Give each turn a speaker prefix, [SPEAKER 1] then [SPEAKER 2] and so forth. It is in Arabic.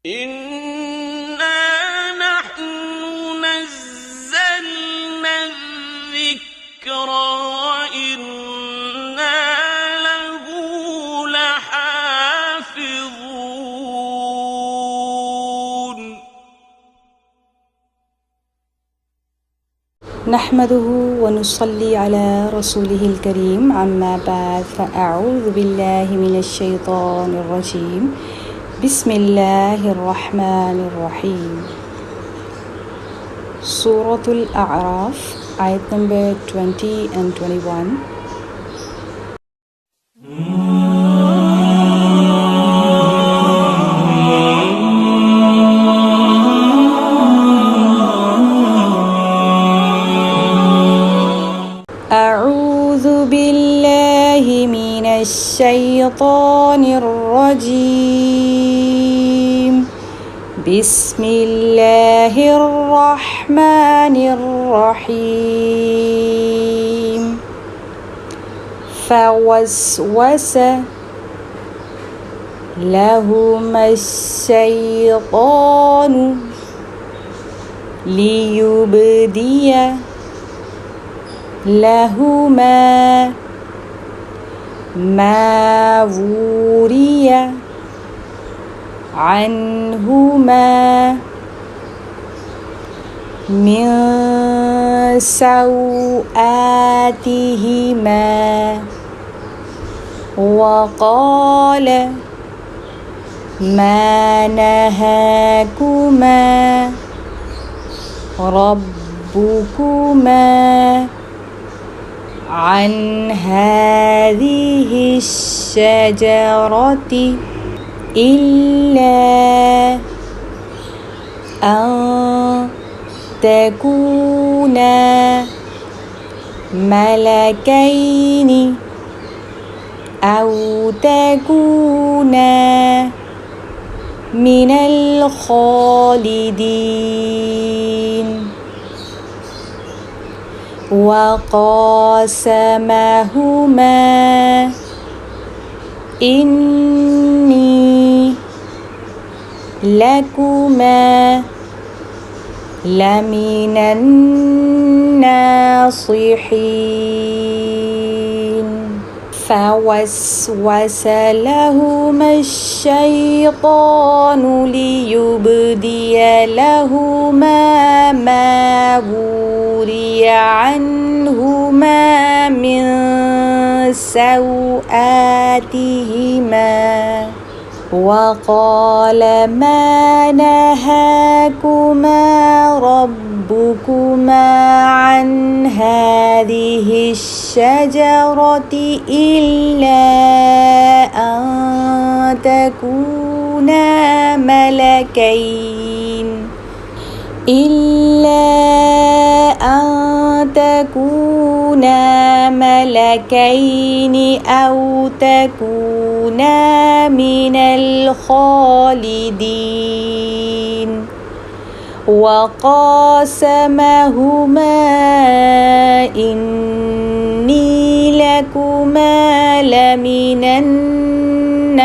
[SPEAKER 1] إِنَّا نَحْنُ نَزَّلْنَا الذِّكْرَ وَإِنَّا لَهُ لَحَافِظُونَ
[SPEAKER 2] نحمده ونصلي على رسوله الكريم أما بعد فأعوذ بالله من الشيطان الرجيم بسم الله الرحمن الرحيم سورة الأعراف ayat number 20 and 21. أعوذ بالله من الشيطان الرجيم بسم الله الرحمن الرحيم فوسوس لهما الشيطان ليبدي لهما ما وري عنهما من سوآتهما وقال ما نهاكما ربكما عن هذه الشجرة إلا أن تكونا ملكين أو تكونا من الخالدين وقاسمهما إني لكما لمن الناصحين فوسوس لهما الشيطان ليبدي لهما ما وري عنهما من سوآتهما وقال ما نهاكما ربكما عن هذه الشجرة إلا أن تكونا ملكين أو تكونا من الخالدين وقاسمهما إني لكما لمن الناصحين